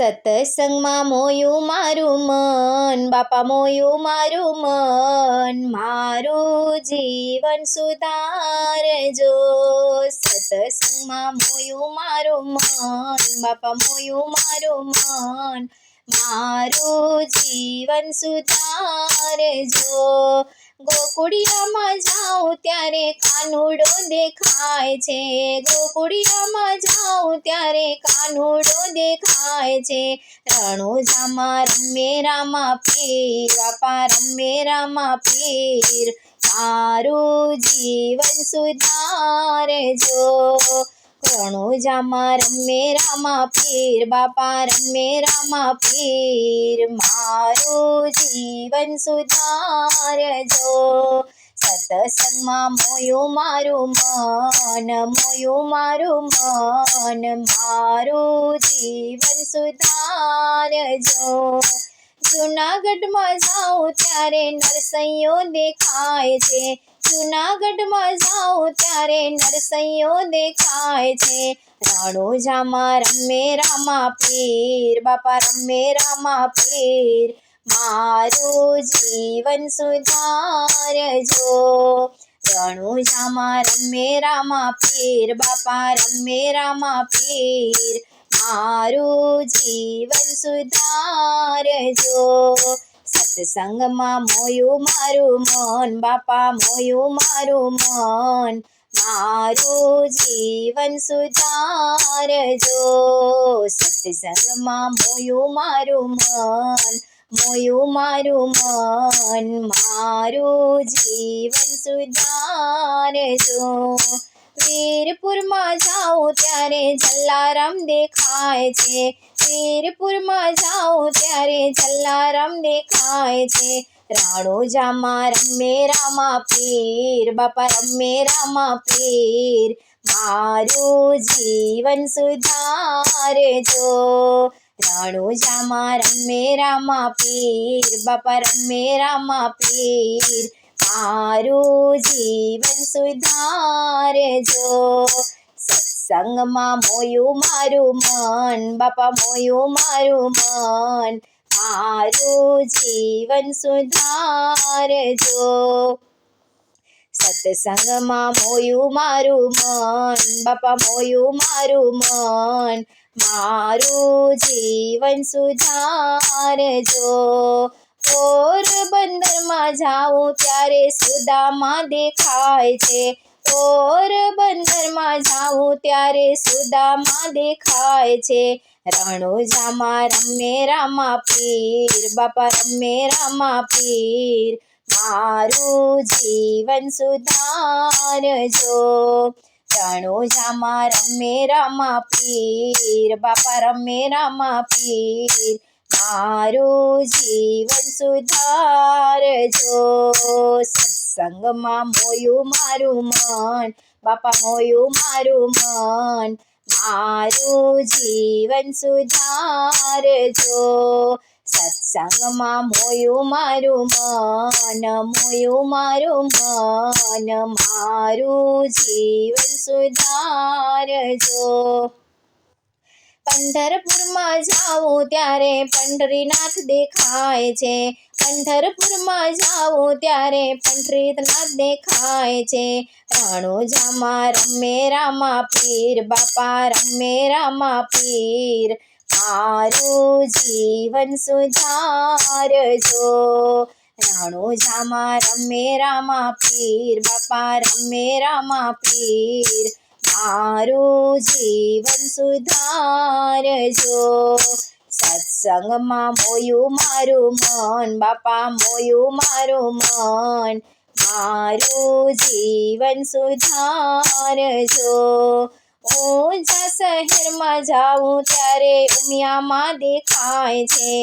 સત્સંગમાં મોયું મારું મન, બાપા મોયું મારું મન, મારું જીવન સુધારજો. સત્સંગમાં મોયું મારું મન, બાપા મોયું મારું મન, મારું જીવન સુધારજો. ગોકુળિયામાં જાઉં ત્યારે કાનુડો દેખાય છે, ગોકુળિયામાં જાઉં ત્યારે કાનુડો દેખાય છે. રણુજામાં રમે રામા પીર, બાપા રમે રામા પીર, મારું જીવન સુધારજો. રણુજામાં રમે રામા પીર, બાપા રમે રામા પીર, મારું જીવન સુધારજો. સત્સંગમાં મોયું મારું મન, મોયું મારું મન, મારું જીવન સુધારજો. જૂનાગઢમાં જાઉં ત્યારે નરસૈયો દેખાય છે, જૂનાગઢમાં જાઉં ત્યારે નરસૈયો દેખાય છે. રણુજામાં રમે રામા પીર, બાપા રમે રામા પીર, મારું જીવન સુધારજો. રણુજામાં રમે રામા પીર, બાપા રમે રામા પીર, મારું જીવન સુધારજો. સત્સંગમાં મોયું મારું મન, બાપા મોયું મારું મન, મારું જીવન સુધારજો. સત્સંગમાં મોયું મારું મન, મોયું મારું મન, મારું જીવન સુધારજો. વીરપુરમાં જાઉં ત્યારે જલારામ દેખાય છે, વીરપુરમાં જાઉં ત્યારે જલારામ દેખાય છે. રણુજામાં રમે રામા પીર, બાપા રમે રામા પીર, મારું જીવન સુધારજો. રણુજામાં રમે રામા પીર, બાપા રમે રામા પીર, મારું જીવન સુધારજો. સત્સંગમાં મોયું મારું મન, બાપા મોયું મારું મન, મારું જીવન સુધારજો. સત્સંગમાં મોયું મારું મન, બાપા મોયું મારું મન, મારું જીવન સુધારજો. પોરબંદરમાં જાઉં ત્યારે સુદામા દેખાય છે, પોરબંદરમાં જાઉં ત્યારે સુદામા દેખાય છે. રણુજામાં રમે રામા પીર, બાપા રમે રામા પીર, મારું જીવન સુધારજો. રણુજામાં રમે રામા પીર, બાપા રમે રામા પીર, મારું જીવન સુધારજો. સત્સંગમાં મોયું મારું મન, બાપા મોયું મારું મન, મારું જીવન સુધારજો. સત્સંગમાં મોયું મારું મન, મોયું મારું મન, મારું જીવન સુધારજો. પંઢરપુરમાં જાઉં ત્યારે પંઢરીનાથ દેખાય છે, પંઢરપુરમાં જાઉં ત્યારે પંઢરીનાથ દેખાય છે. રણુજામાં રમે રામા પીર, બાપા રમે રામા પીર, મારું જીવન સુધારજો. રણુજામાં રમે રામા પીર, બાપા રમે રામા પીર, મારું જીવન સુધારજો. સત્સંગમાં મોયું મારું મન, બાપા મોયું મારું મન, મારું જીવન સુધારજો. ઊંઝા શહેરમાં જાઉં ત્યારે ઉમિયામાં દેખાય છે,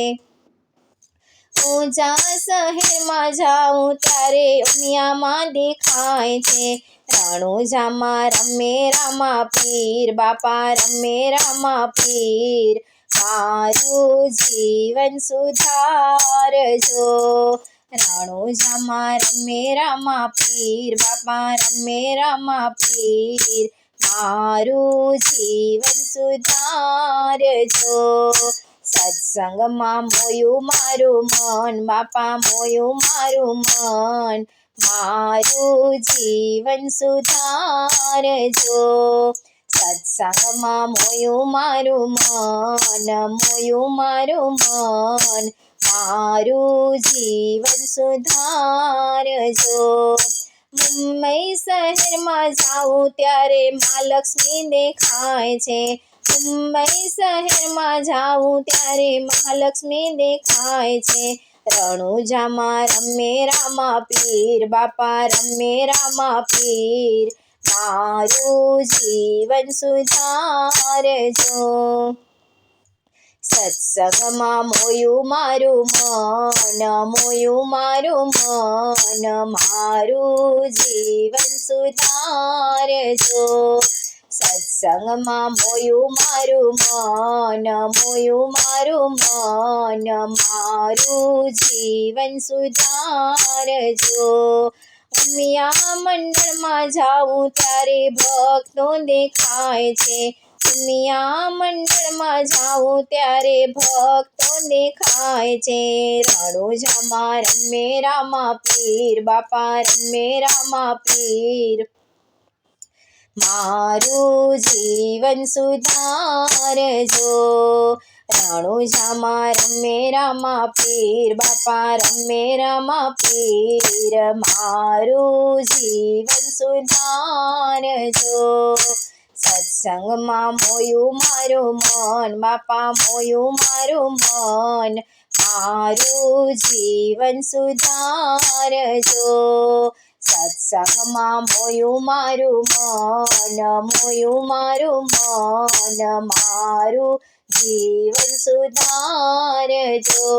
ઊંઝા શહેરમાં જાઉં ત્યારે ઉમિયામાં દેખાય છે. રણુજામાં રમે રામા પીર, બાપા રમે રામા પીર, મારું જીવન સુધારજો. રણુજામાં રમે રામા પીર, બાપા રમે રામા પીર, મારું જીવન સુધારજો. સત્સંગમાં મોયું મારું મન, બાપા મોયું મારું મન, મારું જીવન સુધારજો. સત્સંગમાં મોયું મારું મન, મોયું મારું મન, મારું જીવન સુધારજો. મુંબઈ શહેરમાં જાઉં ત્યારે મહાલક્ષ્મી દેખાય છે. મુંબઈ શહેરમાં જાઉં ત્યારે મહાલક્ષ્મી દેખાય છે. રણુજામાં રમે રામા પીર, બાપા રમે રામા પીર, મારું જીવન સુધારજો. સત્સંગમાં મોયું મારું મન, મોયું મારું મન, મારું જીવન સુધારજો. સત્સંગમાં મોયું મારું મન, મોયું મારું મન, મારું જીવન સુધારજો. ઉમિયા મંડળમાં જાઉં ત્યારે ભક્તો દેખાય છે. ઉમિયા મંડળમાં જાઉં ત્યારે ભક્તો દેખાય છે. રણુજામાં રમે રામા પીર, બાપા રમે રામા પીર, મારું જીવન સુધારજો. રણુજામાં રમે રામા પીર, બાપા રમે રામા પીર, મારું જીવન સુધારજો. સત્સંગમાં મોયું મારું મન, બાપા મોયું મારું મન, મારું જીવન સુધારજો. સત્સંગમાં મોયું મારું મન, મોયું મારું મન, મારું જીવન સુધારજો.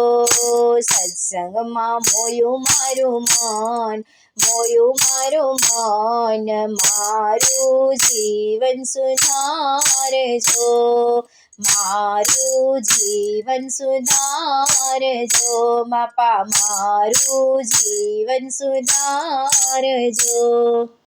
સત્સંગમાં મોયું મારું મન, મોયું મારું મન, મારું જીવન સુધારજો. મારું જીવન સુધારજો, બાપા મારું જીવન સુધારજો.